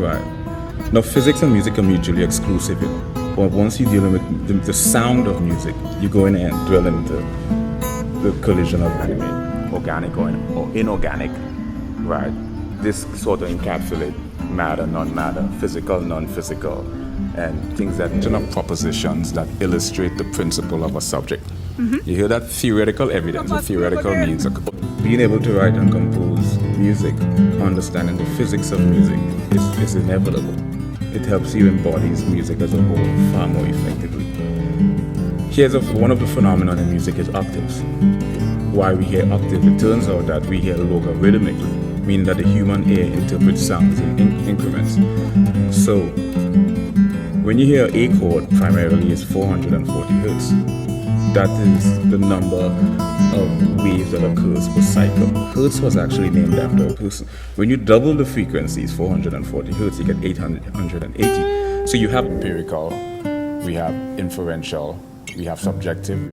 Right. Now, physics and music are mutually exclusive. But once you're dealing with the sound of music, you go in and dwell into the collision of organic or inorganic. Right. This sort of encapsulates matter, non-matter, physical, non-physical, and things that turn up propositions that illustrate the principle of a subject. You hear that theoretical evidence. What theoretical means being able to write and compose music, understanding the physics of music is inevitable. It helps you embody music as a whole far more effectively. Here's one of the phenomena in music is octaves. Why we hear octave? It turns out that we hear logarithmically, meaning that the human ear interprets sounds in increments. So when you hear A chord, primarily is 440 hertz. That is the number of waves that occurs per cycle. Hertz was actually named after a person. When you double the frequencies, 440 hertz, you get 880. So you have empirical, we have inferential, we have subjective.